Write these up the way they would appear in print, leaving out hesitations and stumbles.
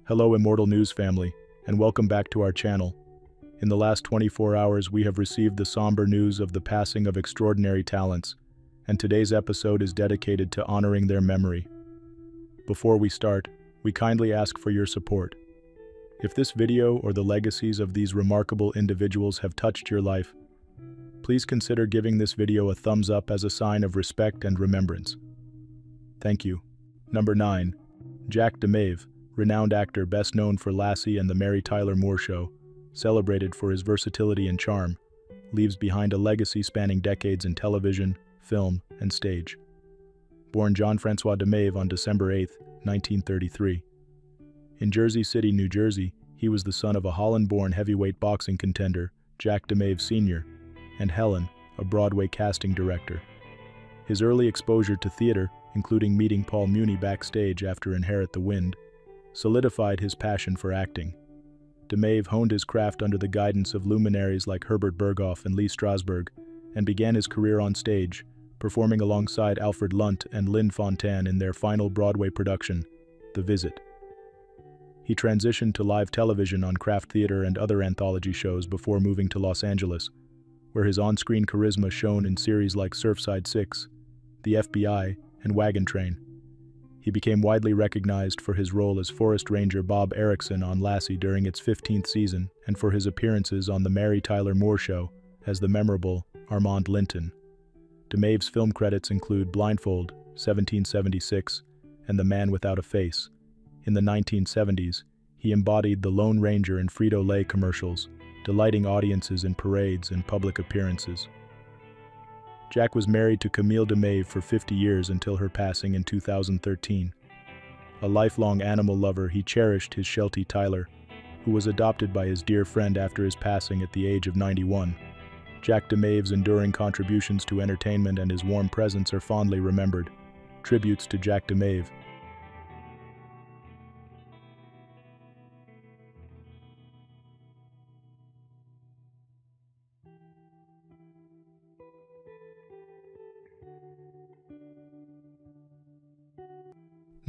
Hello Immortal News family, and welcome back to our channel. In the last 24 hours we have received the somber news of the passing of extraordinary talents, and today's episode is dedicated to honoring their memory. Before we start, we kindly ask for your support. If this video or the legacies of these remarkable individuals have touched your life, please consider giving this video a thumbs up as a sign of respect and remembrance. Thank you. Number 9. Jack De Mave, renowned actor best known for Lassie and The Mary Tyler Moore Show, celebrated for his versatility and charm, leaves behind a legacy spanning decades in television, film, and stage. Born Jean-Francois De Mave on December 8, 1933. In Jersey City, New Jersey, he was the son of a Holland-born heavyweight boxing contender, Jack De Mave Sr., and Helen, a Broadway casting director. His early exposure to theater, including meeting Paul Muni backstage after Inherit the Wind, solidified his passion for acting. De Mave honed his craft under the guidance of luminaries like Herbert Berghoff and Lee Strasberg, and began his career on stage, performing alongside Alfred Lunt and Lynn Fontanne in their final Broadway production, The Visit. He transitioned to live television on Kraft Theater and other anthology shows before moving to Los Angeles, where his on-screen charisma shone in series like Surfside 6, The FBI, and Wagon Train. He became widely recognized for his role as Forest Ranger Bob Erickson on Lassie during its 15th season and for his appearances on The Mary Tyler Moore Show as the memorable Armand Linton. De Mave's film credits include Blindfold, 1776, and The Man Without a Face. In the 1970s, he embodied the Lone Ranger in Frito-Lay commercials, delighting audiences in parades and public appearances. Jack was married to Camille De Mave for 50 years until her passing in 2013. A lifelong animal lover, he cherished his Sheltie Tyler, who was adopted by his dear friend after his passing at the age of 91. Jack De Mave's enduring contributions to entertainment and his warm presence are fondly remembered. Tributes to Jack De Mave.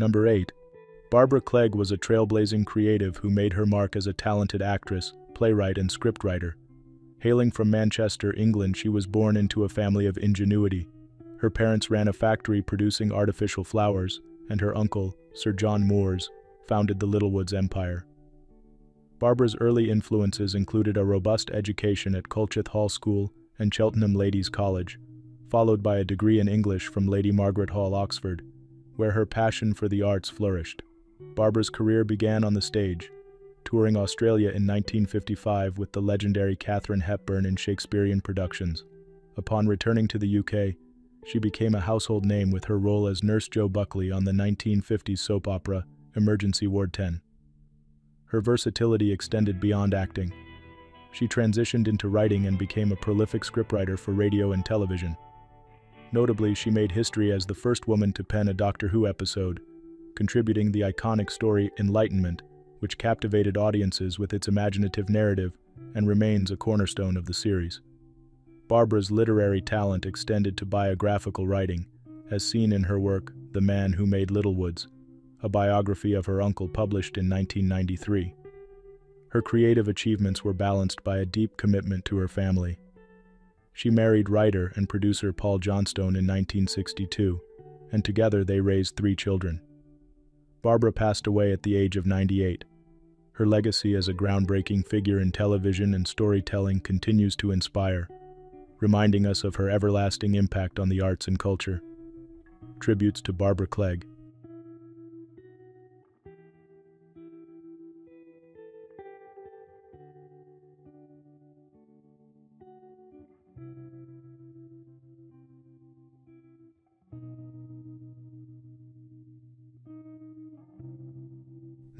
Number 8. Barbara Clegg was a trailblazing creative who made her mark as a talented actress, playwright, and scriptwriter. Hailing from Manchester, England, she was born into a family of ingenuity. Her parents ran a factory producing artificial flowers, and her uncle, Sir John Moores, founded the Littlewoods Empire. Barbara's early influences included a robust education at Culcheth Hall School and Cheltenham Ladies' College, followed by a degree in English from Lady Margaret Hall, Oxford, where her passion for the arts flourished. Barbara's career began on the stage, touring Australia in 1955 with the legendary Katharine Hepburn in Shakespearean productions. Upon returning to the UK, she became a household name with her role as Nurse Jo Buckley on the 1950s soap opera Emergency Ward 10. Her versatility extended beyond acting. She transitioned into writing and became a prolific scriptwriter for radio and television. Notably, she made history as the first woman to pen a Doctor Who episode, contributing the iconic story Enlightenment, which captivated audiences with its imaginative narrative and remains a cornerstone of the series. Barbara's literary talent extended to biographical writing, as seen in her work The Man Who Made Littlewoods, a biography of her uncle published in 1993. Her creative achievements were balanced by a deep commitment to her family. She married writer and producer Paul Johnstone in 1962, and together they raised 3 children. Barbara passed away at the age of 98. Her legacy as a groundbreaking figure in television and storytelling continues to inspire, reminding us of her everlasting impact on the arts and culture. Tributes to Barbara Clegg.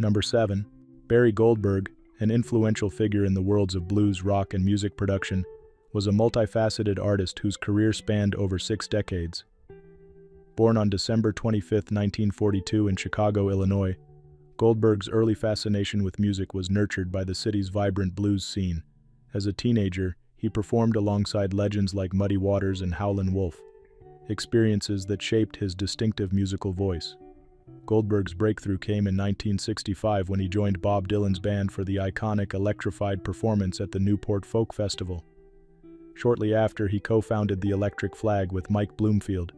Number 7. Barry Goldberg, an influential figure in the worlds of blues, rock, and music production, was a multifaceted artist whose career spanned over 6 decades. Born on December 25, 1942 in Chicago, Illinois, Goldberg's early fascination with music was nurtured by the city's vibrant blues scene. As a teenager, he performed alongside legends like Muddy Waters and Howlin' Wolf, experiences that shaped his distinctive musical voice. Goldberg's breakthrough came in 1965 when he joined Bob Dylan's band for the iconic electrified performance at the Newport Folk Festival. Shortly after, he co-founded the Electric Flag with Mike Bloomfield,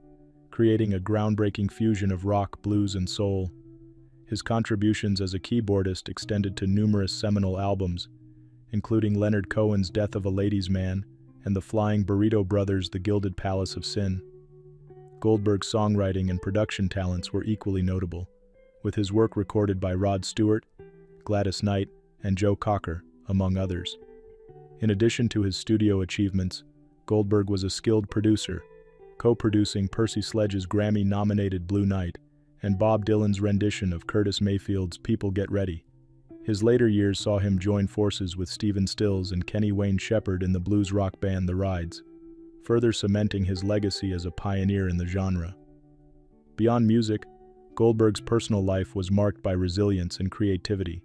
creating a groundbreaking fusion of rock, blues, and soul. His contributions as a keyboardist extended to numerous seminal albums, including Leonard Cohen's Death of a Ladies' Man and the Flying Burrito Brothers' The Gilded Palace of Sin. Goldberg's songwriting and production talents were equally notable, with his work recorded by Rod Stewart, Gladys Knight, and Joe Cocker, among others. In addition to his studio achievements, Goldberg was a skilled producer, co-producing Percy Sledge's Grammy-nominated Blue Night and Bob Dylan's rendition of Curtis Mayfield's People Get Ready. His later years saw him join forces with Stephen Stills and Kenny Wayne Shepherd in the blues rock band The Rides, further cementing his legacy as a pioneer in the genre. Beyond music, Goldberg's personal life was marked by resilience and creativity.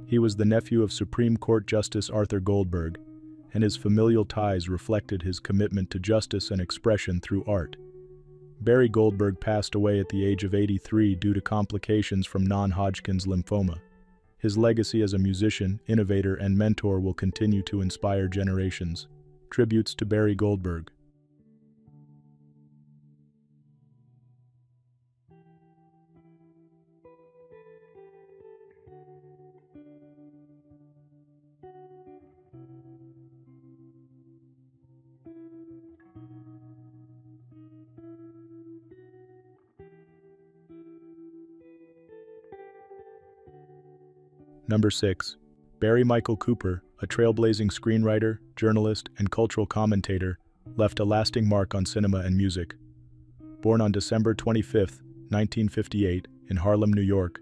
He was the nephew of Supreme Court Justice Arthur Goldberg, and his familial ties reflected his commitment to justice and expression through art. Barry Goldberg passed away at the age of 83 due to complications from non-Hodgkin's lymphoma. His legacy as a musician, innovator, and mentor will continue to inspire generations. Tributes to Barry Goldberg. Number 6. Barry Michael Cooper, a trailblazing screenwriter, journalist, and cultural commentator, left a lasting mark on cinema and music. Born on December 25, 1958, in Harlem, New York,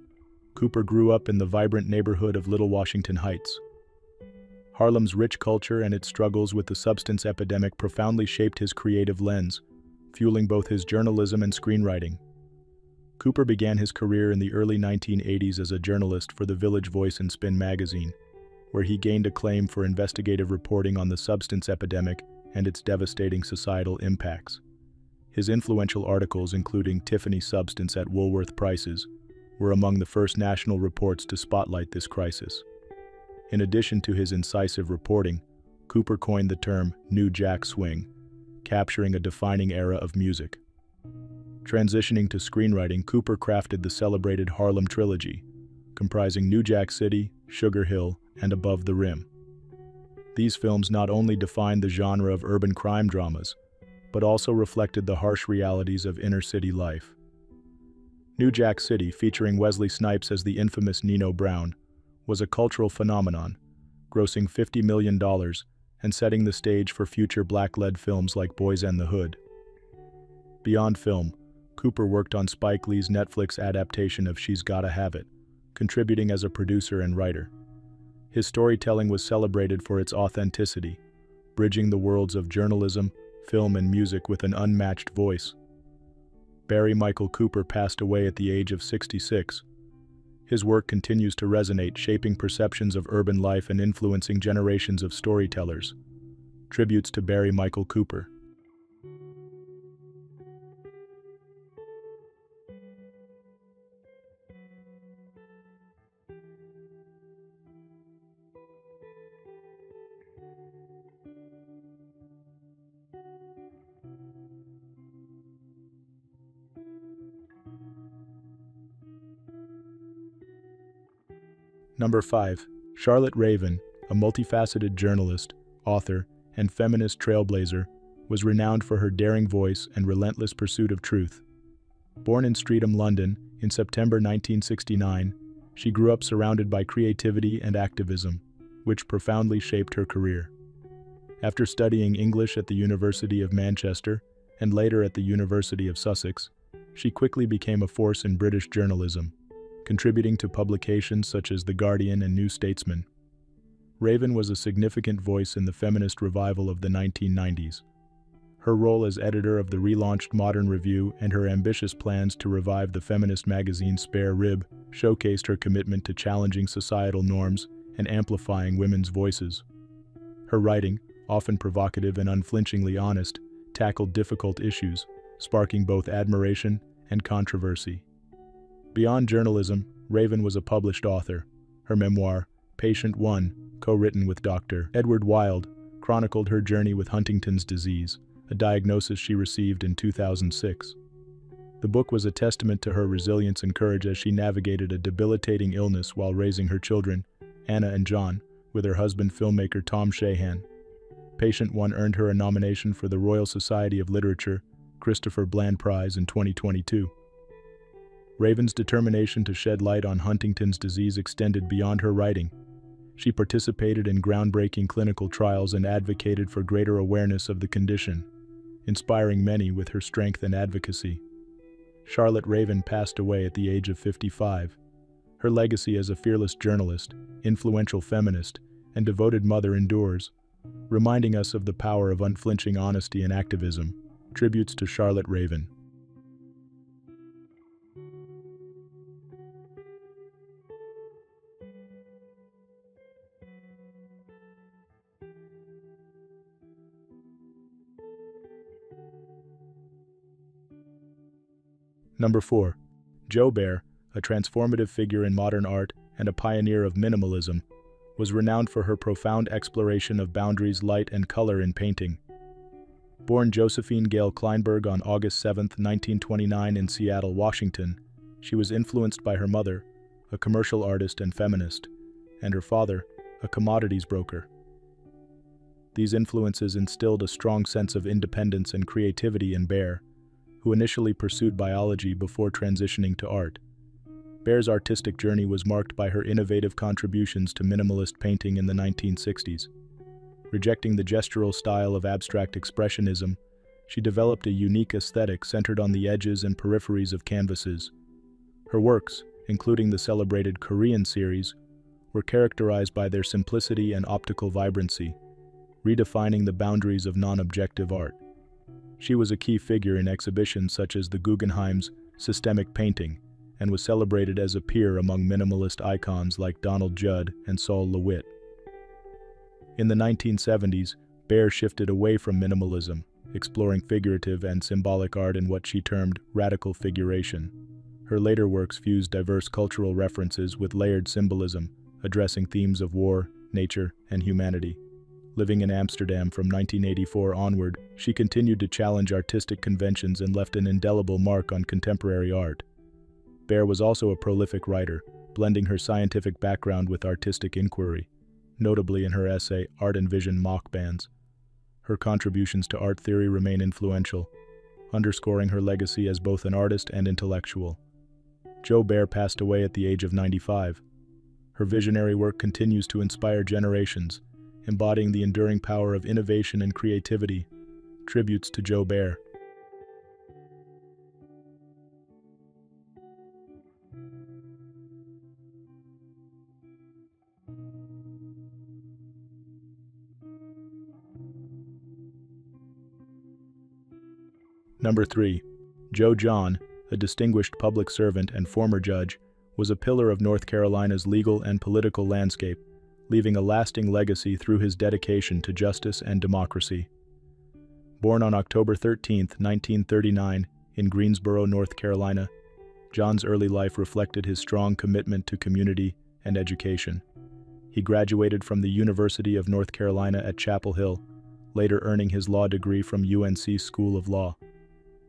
Cooper grew up in the vibrant neighborhood of Little Washington Heights. Harlem's rich culture and its struggles with the substance epidemic profoundly shaped his creative lens, fueling both his journalism and screenwriting. Cooper began his career in the early 1980s as a journalist for the Village Voice and Spin magazine, where he gained acclaim for investigative reporting on the substance epidemic and its devastating societal impacts. His influential articles, including Tiffany's Substance at Woolworth Prices, were among the first national reports to spotlight this crisis. In addition to his incisive reporting, Cooper coined the term New Jack Swing, capturing a defining era of music. Transitioning to screenwriting, Cooper crafted the celebrated Harlem Trilogy, comprising New Jack City, Sugar Hill, and Above the Rim. These films not only defined the genre of urban crime dramas, but also reflected the harsh realities of inner-city life. New Jack City, featuring Wesley Snipes as the infamous Nino Brown, was a cultural phenomenon, grossing $50 million and setting the stage for future black-led films like Boys and the Hood. Beyond film, Cooper worked on Spike Lee's Netflix adaptation of She's Gotta Have It, contributing as a producer and writer. His storytelling was celebrated for its authenticity, bridging the worlds of journalism, film, and music with an unmatched voice. Barry Michael Cooper passed away at the age of 66. His work continues to resonate, shaping perceptions of urban life and influencing generations of storytellers. Tributes to Barry Michael Cooper. Number 5. Charlotte Raven, a multifaceted journalist, author, and feminist trailblazer, was renowned for her daring voice and relentless pursuit of truth. Born in Streatham, London, in September 1969, she grew up surrounded by creativity and activism, which profoundly shaped her career. After studying English at the University of Manchester and later at the University of Sussex, she quickly became a force in British journalism, contributing to publications such as The Guardian and New Statesman. Raven was a significant voice in the feminist revival of the 1990s. Her role as editor of the relaunched Modern Review and her ambitious plans to revive the feminist magazine Spare Rib showcased her commitment to challenging societal norms and amplifying women's voices. Her writing, often provocative and unflinchingly honest, tackled difficult issues, sparking both admiration and controversy. Beyond journalism, Raven was a published author. Her memoir, Patient 1, co-written with Dr. Edward Wild, chronicled her journey with Huntington's disease, a diagnosis she received in 2006. The book was a testament to her resilience and courage as she navigated a debilitating illness while raising her children, Anna and John, with her husband filmmaker Tom Shahan. Patient 1 earned her a nomination for the Royal Society of Literature, Christopher Bland Prize in 2022. Raven's determination to shed light on Huntington's disease extended beyond her writing. She participated in groundbreaking clinical trials and advocated for greater awareness of the condition, inspiring many with her strength and advocacy. Charlotte Raven passed away at the age of 55. Her legacy as a fearless journalist, influential feminist, and devoted mother endures, reminding us of the power of unflinching honesty and activism. Tributes to Charlotte Raven. Number 4. Jo Baer, a transformative figure in modern art and a pioneer of minimalism, was renowned for her profound exploration of boundaries, light, and color in painting. Born Josephine Gail Kleinberg on August 7, 1929 in Seattle, Washington, she was influenced by her mother, a commercial artist and feminist, and her father, a commodities broker. These influences instilled a strong sense of independence and creativity in Baer, who initially pursued biology before transitioning to art. Baer's artistic journey was marked by her innovative contributions to minimalist painting in the 1960s. Rejecting the gestural style of abstract expressionism, she developed a unique aesthetic centered on the edges and peripheries of canvases. Her works, including the celebrated Korean series, were characterized by their simplicity and optical vibrancy, redefining the boundaries of non-objective art. She was a key figure in exhibitions such as the Guggenheim's Systemic Painting, and was celebrated as a peer among minimalist icons like Donald Judd and Sol LeWitt. In the 1970s, Baer shifted away from minimalism, exploring figurative and symbolic art in what she termed radical figuration. Her later works fused diverse cultural references with layered symbolism, addressing themes of war, nature, and humanity. Living in Amsterdam from 1984 onward, she continued to challenge artistic conventions and left an indelible mark on contemporary art. Baer was also a prolific writer, blending her scientific background with artistic inquiry, notably in her essay Art and Vision Mock Bands. Her contributions to art theory remain influential, underscoring her legacy as both an artist and intellectual. Jo Baer passed away at the age of 95. Her visionary work continues to inspire generations, embodying the enduring power of innovation and creativity. Tributes to Jo Baer. Number 3. Joe John, a distinguished public servant and former judge, was a pillar of North Carolina's legal and political landscape, leaving a lasting legacy through his dedication to justice and democracy. Born on October 13, 1939, in Greensboro, North Carolina, John's early life reflected his strong commitment to community and education. He graduated from the University of North Carolina at Chapel Hill, later earning his law degree from UNC School of Law.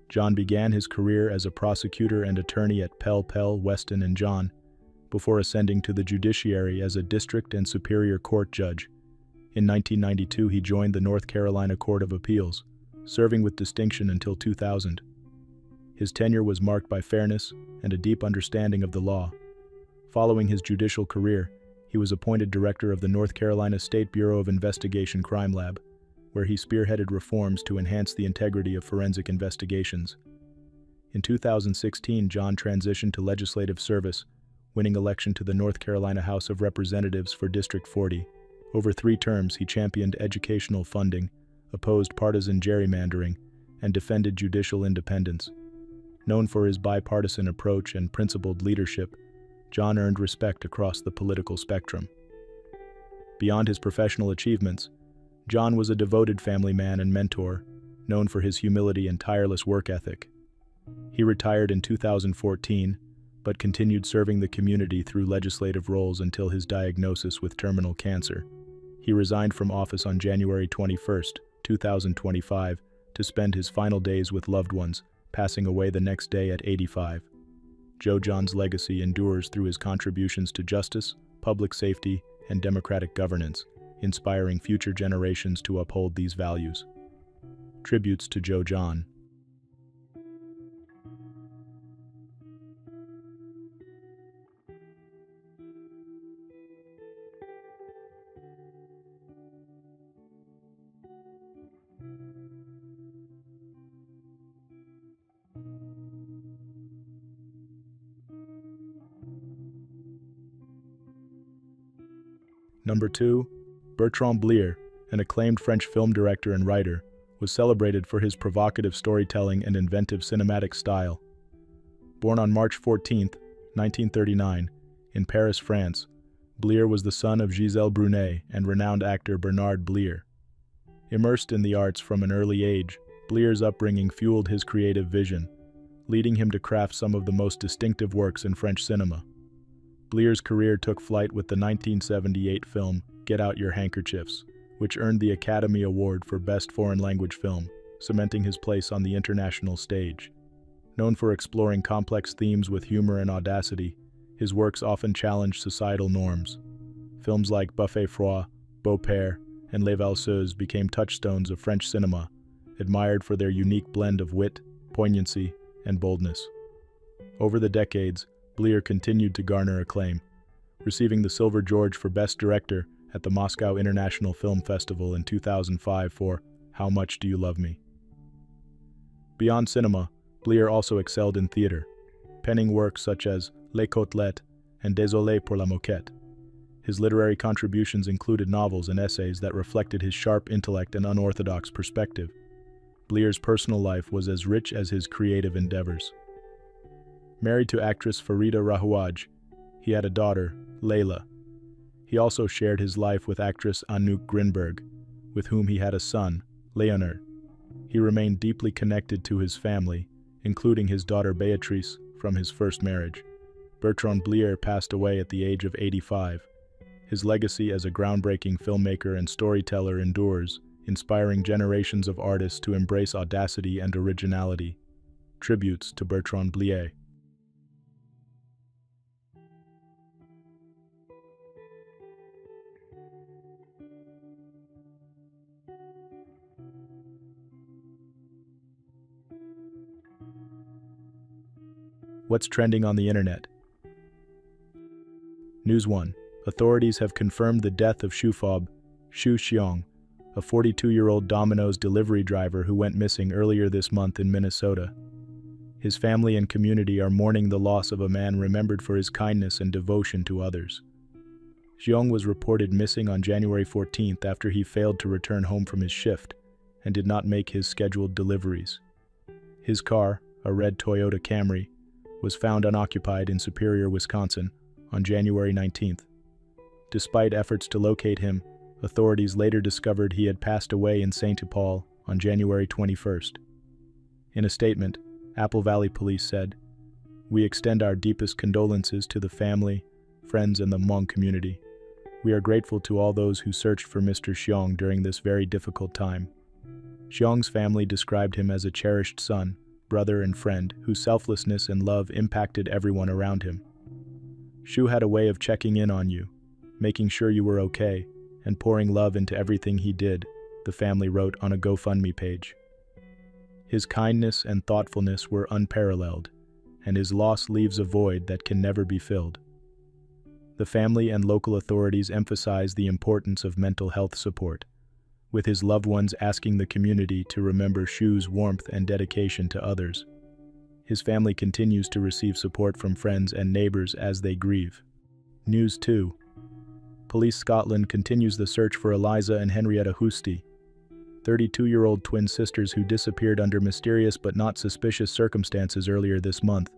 John began his career as a prosecutor and attorney at Pell, Weston & John, before ascending to the judiciary as a district and superior court judge. In 1992, he joined the North Carolina Court of Appeals, serving with distinction until 2000. His tenure was marked by fairness and a deep understanding of the law. Following his judicial career, he was appointed director of the North Carolina State Bureau of Investigation Crime Lab, where he spearheaded reforms to enhance the integrity of forensic investigations. In 2016, John transitioned to legislative service, winning election to the North Carolina House of Representatives for District 40. Over 3 terms, he championed educational funding, opposed partisan gerrymandering, and defended judicial independence. Known for his bipartisan approach and principled leadership, John earned respect across the political spectrum. Beyond his professional achievements, John was a devoted family man and mentor, known for his humility and tireless work ethic. He retired in 2014, but continued serving the community through legislative roles until his diagnosis with terminal cancer. He resigned from office on January 21, 2025, to spend his final days with loved ones, passing away the next day at 85. Jo John's legacy endures through his contributions to justice, public safety, and democratic governance, inspiring future generations to uphold these values. Tributes to Jo John. Number 2. Bertrand Blier, an acclaimed French film director and writer, was celebrated for his provocative storytelling and inventive cinematic style. Born on March 14, 1939, in Paris, France, Blier was the son of Gisèle Brunet and renowned actor Bernard Blier. Immersed in the arts from an early age, Blier's upbringing fueled his creative vision, leading him to craft some of the most distinctive works in French cinema. Blier's career took flight with the 1978 film Get Out Your Handkerchiefs, which earned the Academy Award for Best Foreign Language Film, cementing his place on the international stage. Known for exploring complex themes with humor and audacity, his works often challenged societal norms. Films like Buffet Froid, Beau Père, and Les Valseuses became touchstones of French cinema, admired for their unique blend of wit, poignancy, and boldness. Over the decades, Blier continued to garner acclaim, receiving the Silver George for Best Director at the Moscow International Film Festival in 2005 for How Much Do You Love Me? Beyond cinema, Blier also excelled in theater, penning works such as Les Côtelettes and Désolé pour la Moquette. His literary contributions included novels and essays that reflected his sharp intellect and unorthodox perspective. Blier's personal life was as rich as his creative endeavors. Married to actress Farida Rahouaj, he had a daughter, Layla. He also shared his life with actress Anouk Grinberg, with whom he had a son, Leonard. He remained deeply connected to his family, including his daughter Beatrice from his first marriage. Bertrand Blier passed away at the age of 85. His legacy as a groundbreaking filmmaker and storyteller endures, inspiring generations of artists to embrace audacity and originality. Tributes to Bertrand Blier. What's trending on the internet? News 1. Authorities have confirmed the death of Shufob Shu Xiong, a 42-year-old Domino's delivery driver who went missing earlier this month in Minnesota. His family and community are mourning the loss of a man remembered for his kindness and devotion to others. Xiong was reported missing on January 14th after he failed to return home from his shift and did not make his scheduled deliveries. His car, a red Toyota Camry, was found unoccupied in Superior, Wisconsin, on January 19th. Despite efforts to locate him, authorities later discovered he had passed away in St. Paul on January 21st. In a statement, Apple Valley Police said, "We extend our deepest condolences to the family, friends, and the Hmong community. We are grateful to all those who searched for Mr. Xiong during this very difficult time." Xiong's family described him as a cherished son, brother, and friend whose selflessness and love impacted everyone around him. Shu had a way of checking in on you, making sure you were okay, and pouring love into everything he did, the family wrote on a GoFundMe page. His kindness and thoughtfulness were unparalleled, and his loss leaves a void that can never be filled. The family and local authorities emphasize the importance of mental health support, with his loved ones asking the community to remember Shu's warmth and dedication to others. His family continues to receive support from friends and neighbors as they grieve. News 2. Police Scotland continues the search for Eliza and Henrietta Hoosty, 32-year-old twin sisters who disappeared under mysterious but not suspicious circumstances earlier this month.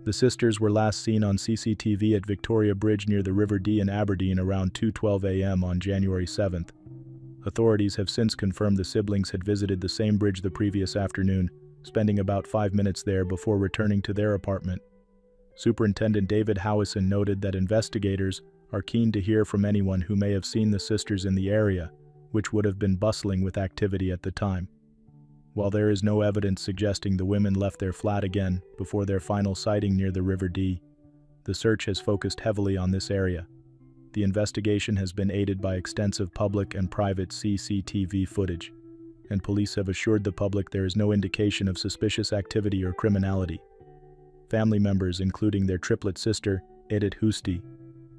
The sisters were last seen on CCTV at Victoria Bridge near the River Dee in Aberdeen around 2:12 a.m. on January 7th. Authorities have since confirmed the siblings had visited the same bridge the previous afternoon, spending about 5 minutes there before returning to their apartment. Superintendent David Howison noted that investigators are keen to hear from anyone who may have seen the sisters in the area, which would have been bustling with activity at the time. While there is no evidence suggesting the women left their flat again before their final sighting near the River Dee, the search has focused heavily on this area. The investigation has been aided by extensive public and private CCTV footage, and police have assured the public there is no indication of suspicious activity or criminality. Family members, including their triplet sister, Edith Husti,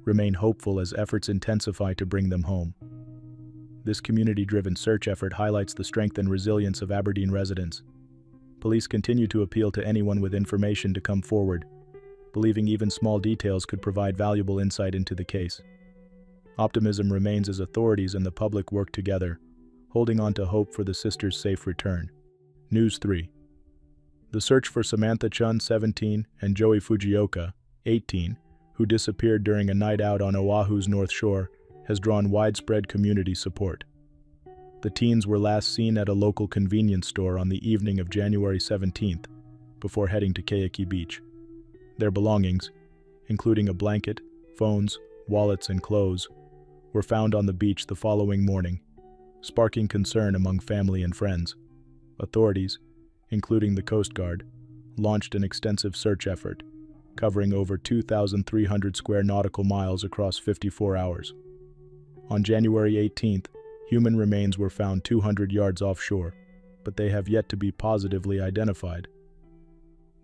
remain hopeful as efforts intensify to bring them home. This community-driven search effort highlights the strength and resilience of Aberdeen residents. Police continue to appeal to anyone with information to come forward, believing even small details could provide valuable insight into the case. Optimism remains as authorities and the public work together, holding on to hope for the sisters' safe return. News 3. The search for Samantha Chun, 17, and Joey Fujioka, 18, who disappeared during a night out on Oahu's North Shore, has drawn widespread community support. The teens were last seen at a local convenience store on the evening of January 17th, before heading to Keiki Beach. Their belongings, including a blanket, phones, wallets, and clothes, were found on the beach the following morning, sparking concern among family and friends. Authorities, including the Coast Guard, launched an extensive search effort, covering over 2,300 square nautical miles across 54 hours. On January 18th, human remains were found 200 yards offshore, but they have yet to be positively identified.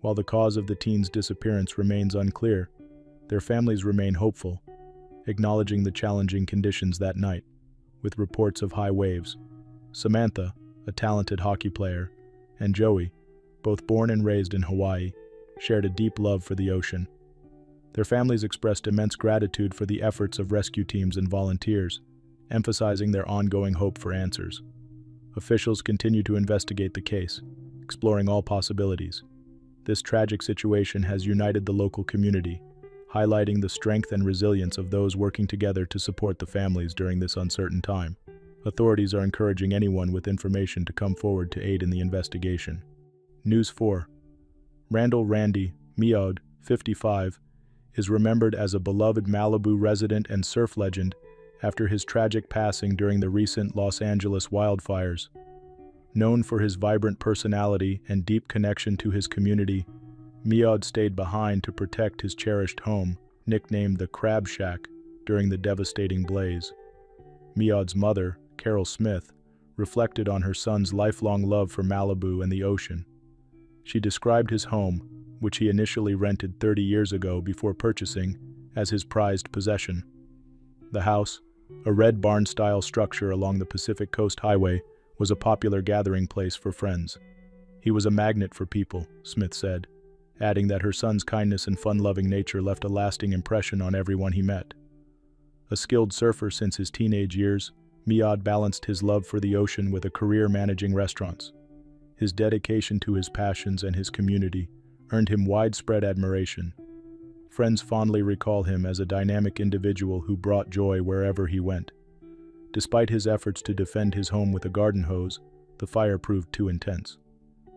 While the cause of the teens' disappearance remains unclear, their families remain hopeful, acknowledging the challenging conditions that night, with reports of high waves. Samantha, a talented hockey player, and Joey, both born and raised in Hawaii, shared a deep love for the ocean. Their families expressed immense gratitude for the efforts of rescue teams and volunteers, emphasizing their ongoing hope for answers. Officials continue to investigate the case, exploring all possibilities. This tragic situation has united the local community, highlighting the strength and resilience of those working together to support the families during this uncertain time. Authorities are encouraging anyone with information to come forward to aid in the investigation. News 4. Randall Randy Mead, 55, is remembered as a beloved Malibu resident and surf legend after his tragic passing during the recent Los Angeles wildfires. Known for his vibrant personality and deep connection to his community, Mead stayed behind to protect his cherished home, nicknamed the Crab Shack, during the devastating blaze. Mead's mother, Carol Smith, reflected on her son's lifelong love for Malibu and the ocean. She described his home, which he initially rented 30 years ago before purchasing, as his prized possession. The house, a red barn-style structure along the Pacific Coast Highway, was a popular gathering place for friends. He was a magnet for people, Smith said, adding that her son's kindness and fun-loving nature left a lasting impression on everyone he met. A skilled surfer since his teenage years, Mead balanced his love for the ocean with a career managing restaurants. His dedication to his passions and his community earned him widespread admiration. Friends fondly recall him as a dynamic individual who brought joy wherever he went. Despite his efforts to defend his home with a garden hose, the fire proved too intense.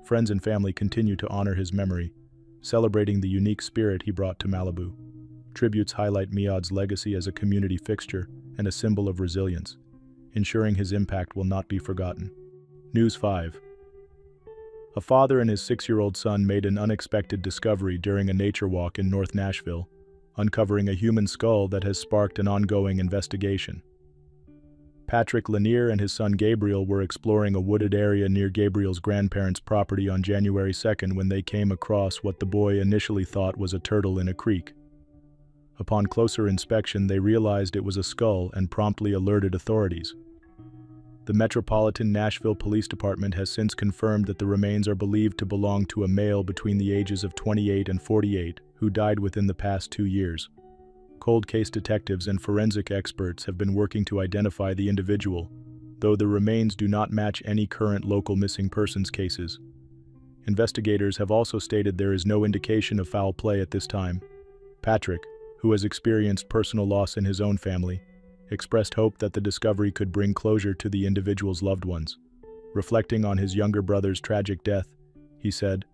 Friends and family continue to honor his memory, celebrating the unique spirit he brought to Malibu. Tributes highlight Mead's legacy as a community fixture and a symbol of resilience, ensuring his impact will not be forgotten. News 5. A father and his 6-year-old son made an unexpected discovery during a nature walk in North Nashville, uncovering a human skull that has sparked an ongoing investigation. Patrick Lanier and his son Gabriel were exploring a wooded area near Gabriel's grandparents' property on January 2nd when they came across what the boy initially thought was a turtle in a creek. Upon closer inspection, they realized it was a skull and promptly alerted authorities. The Metropolitan Nashville Police Department has since confirmed that the remains are believed to belong to a male between the ages of 28 and 48 who died within the past 2 years. Cold case detectives and forensic experts have been working to identify the individual, though the remains do not match any current local missing persons cases. Investigators have also stated there is no indication of foul play at this time. Patrick, who has experienced personal loss in his own family, expressed hope that the discovery could bring closure to the individual's loved ones. Reflecting on his younger brother's tragic death, he said,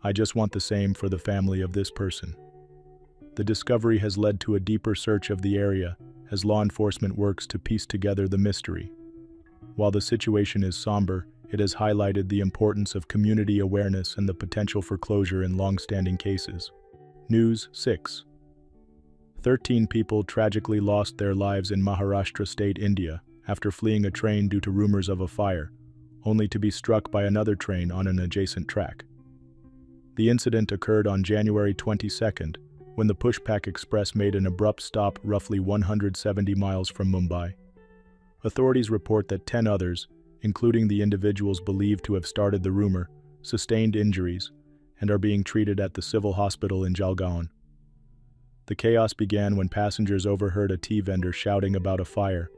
"I just want the same for the family of this person." The discovery has led to a deeper search of the area as law enforcement works to piece together the mystery. While the situation is somber, it has highlighted the importance of community awareness and the potential for closure in long-standing cases. News 6. 13 people tragically lost their lives in Maharashtra state, India, after fleeing a train due to rumors of a fire, only to be struck by another train on an adjacent track. The incident occurred on January 22nd, when the Pushpak Express made an abrupt stop roughly 170 miles from Mumbai. Authorities report that 10 others, including the individuals believed to have started the rumor, sustained injuries and are being treated at the civil hospital in Jalgaon. The chaos began when passengers overheard a tea vendor shouting about a fire,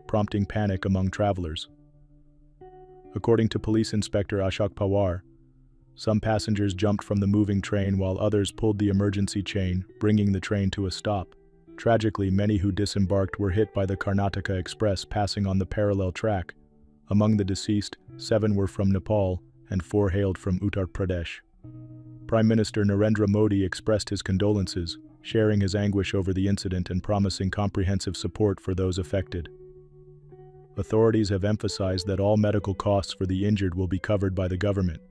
prompting panic among travelers. According to Police Inspector Ashok Pawar, some passengers jumped from the moving train while others pulled the emergency chain, bringing the train to a stop. Tragically, many who disembarked were hit by the Karnataka Express passing on the parallel track. Among the deceased, 7 were from Nepal and 4 hailed from Uttar Pradesh. Prime Minister Narendra Modi expressed his condolences, sharing his anguish over the incident and promising comprehensive support for those affected. Authorities have emphasized that all medical costs for the injured will be covered by the government.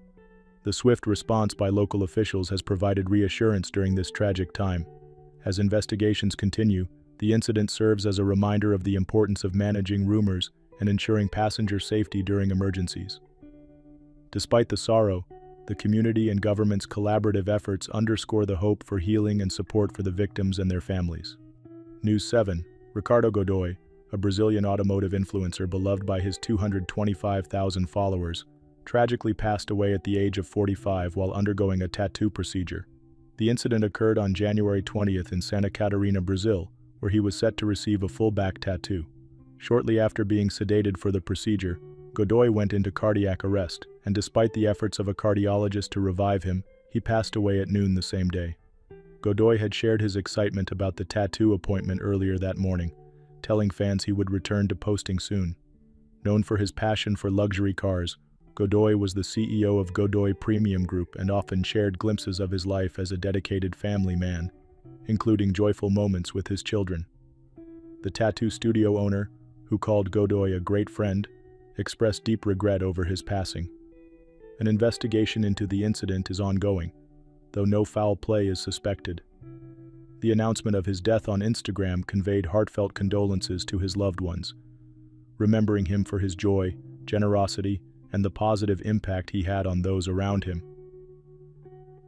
The swift response by local officials has provided reassurance during this tragic time. As investigations continue, the incident serves as a reminder of the importance of managing rumors and ensuring passenger safety during emergencies. Despite the sorrow, the community and government's collaborative efforts underscore the hope for healing and support for the victims and their families. News 7. Ricardo Godoi, a Brazilian automotive influencer beloved by his 225,000 followers, tragically passed away at the age of 45 while undergoing a tattoo procedure. The incident occurred on January 20th in Santa Catarina, Brazil, where he was set to receive a full back tattoo. Shortly after being sedated for the procedure, Godoi went into cardiac arrest, and despite the efforts of a cardiologist to revive him, he passed away at noon the same day. Godoi had shared his excitement about the tattoo appointment earlier that morning, telling fans he would return to posting soon. Known for his passion for luxury cars, Godoi was the CEO of Godoi Premium Group and often shared glimpses of his life as a dedicated family man, including joyful moments with his children. The tattoo studio owner, who called Godoi a great friend, expressed deep regret over his passing. An investigation into the incident is ongoing, though no foul play is suspected. The announcement of his death on Instagram conveyed heartfelt condolences to his loved ones, remembering him for his joy, generosity, and the positive impact he had on those around him.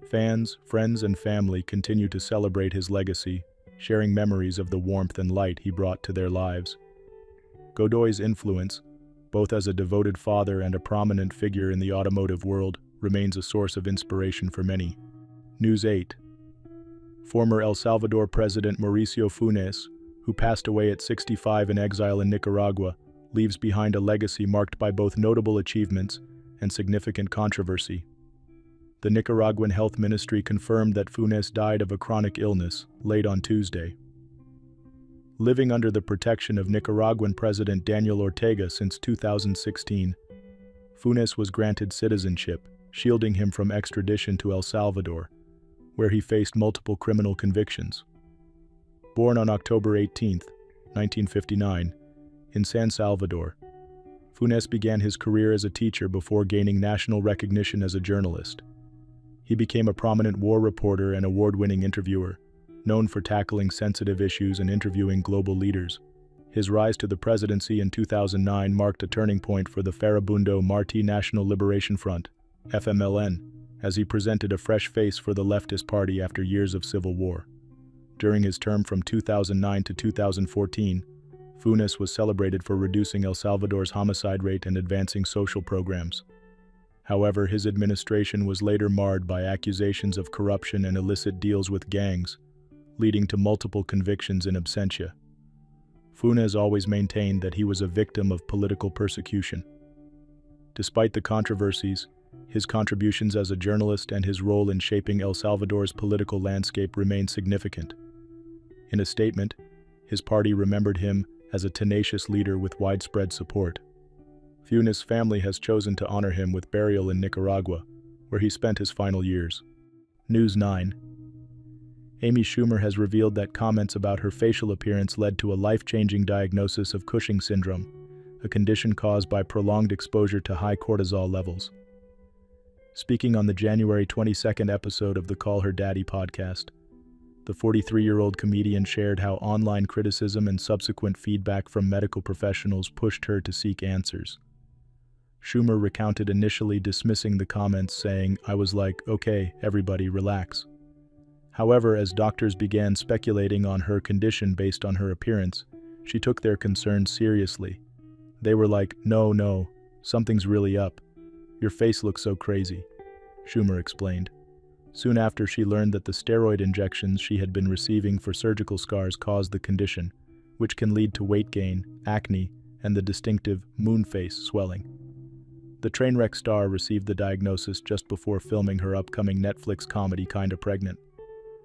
Fans, friends, and family continue to celebrate his legacy, sharing memories of the warmth and light he brought to their lives. Godoi's influence, both as a devoted father and a prominent figure in the automotive world, remains a source of inspiration for many. News 8. Former El Salvador President Mauricio Funes, who passed away at 65 in exile in Nicaragua, leaves behind a legacy marked by both notable achievements and significant controversy. The Nicaraguan Health Ministry confirmed that Funes died of a chronic illness late on Tuesday. Living under the protection of Nicaraguan President Daniel Ortega since 2016, Funes was granted citizenship, shielding him from extradition to El Salvador, where he faced multiple criminal convictions. Born on October 18, 1959, in San Salvador, Funes began his career as a teacher before gaining national recognition as a journalist. He became a prominent war reporter and award-winning interviewer, known for tackling sensitive issues and interviewing global leaders. His rise to the presidency in 2009 marked a turning point for the Farabundo Martí National Liberation Front, FMLN, as he presented a fresh face for the leftist party after years of civil war. During his term from 2009 to 2014, Funes was celebrated for reducing El Salvador's homicide rate and advancing social programs. However, his administration was later marred by accusations of corruption and illicit deals with gangs, leading to multiple convictions in absentia. Funes always maintained that he was a victim of political persecution. Despite the controversies, his contributions as a journalist and his role in shaping El Salvador's political landscape remain significant. In a statement, his party remembered him as a tenacious leader with widespread support. Funes' family has chosen to honor him with burial in Nicaragua, where he spent his final years. News 9. Amy Schumer has revealed that comments about her facial appearance led to a life-changing diagnosis of Cushing syndrome, a condition caused by prolonged exposure to high cortisol levels. Speaking on the January 22nd episode of the Call Her Daddy podcast, the 43-year-old comedian shared how online criticism and subsequent feedback from medical professionals pushed her to seek answers. Schumer recounted initially dismissing the comments, saying, "I was like, okay, everybody relax." However, as doctors began speculating on her condition based on her appearance, she took their concerns seriously. They were like, no, something's really up. Your face looks so crazy," Schumer explained. Soon after, she learned that the steroid injections she had been receiving for surgical scars caused the condition, which can lead to weight gain, acne, and the distinctive moon face swelling. The Trainwreck star received the diagnosis just before filming her upcoming Netflix comedy Kinda Pregnant.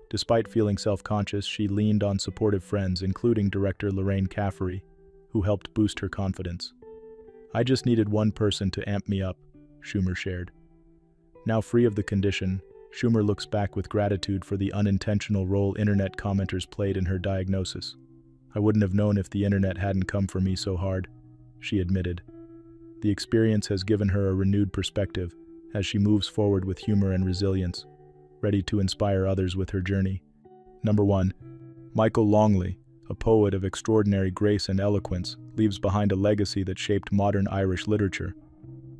Despite feeling self-conscious, she leaned on supportive friends, including director Lorraine Caffery, who helped boost her confidence. "I just needed one person to amp me up," Schumer shared. Now free of the condition, Schumer looks back with gratitude for the unintentional role internet commenters played in her diagnosis. "I wouldn't have known if the internet hadn't come for me so hard," she admitted. The experience has given her a renewed perspective as she moves forward with humor and resilience, ready to inspire others with her journey. Number 1. Michael Longley, a poet of extraordinary grace and eloquence, leaves behind a legacy that shaped modern Irish literature.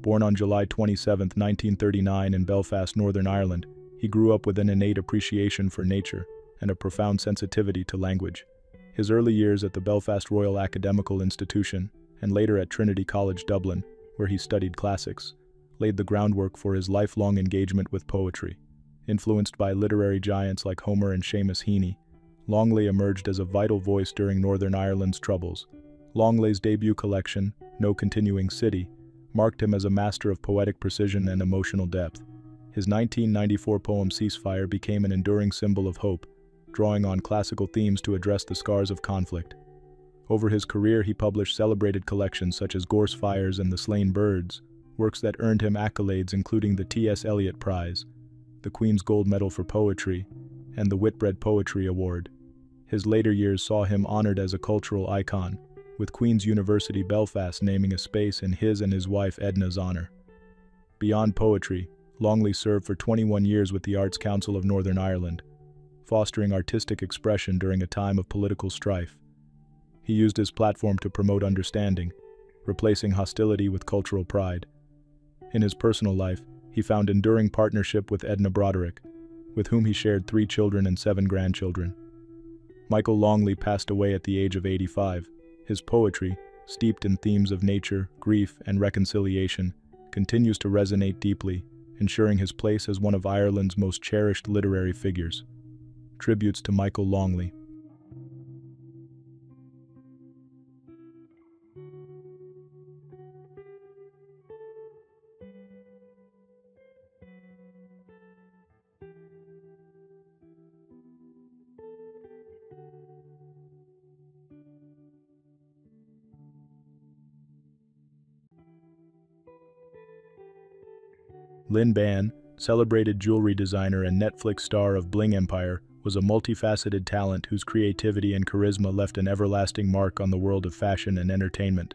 Born on July 27, 1939 in Belfast, Northern Ireland, he grew up with an innate appreciation for nature and a profound sensitivity to language. His early years at the Belfast Royal Academical Institution, and later at Trinity College, Dublin, where he studied classics, laid the groundwork for his lifelong engagement with poetry. Influenced by literary giants like Homer and Seamus Heaney, Longley emerged as a vital voice during Northern Ireland's troubles. Longley's debut collection, No Continuing City, marked him as a master of poetic precision and emotional depth. His 1994 poem Ceasefire became an enduring symbol of hope, drawing on classical themes to address the scars of conflict. Over his career, he published celebrated collections such as Gorse Fires and The Slain Birds, works that earned him accolades including the T.S. Eliot Prize, the Queen's Gold Medal for Poetry, and the Whitbread Poetry Award. His later years saw him honored as a cultural icon, with Queen's University Belfast naming a space in his and his wife Edna's honor. Beyond poetry, Longley served for 21 years with the Arts Council of Northern Ireland, fostering artistic expression during a time of political strife. He used his platform to promote understanding, replacing hostility with cultural pride. In his personal life, he found enduring partnership with Edna Broderick, with whom he shared 3 children and 7 grandchildren. Michael Longley passed away at the age of 85. His poetry, steeped in themes of nature, grief, and reconciliation, continues to resonate deeply, ensuring his place as one of Ireland's most cherished literary figures. Tributes to Michael Longley. Lynn Ban, celebrated jewelry designer and Netflix star of Bling Empire, was a multifaceted talent whose creativity and charisma left an everlasting mark on the world of fashion and entertainment.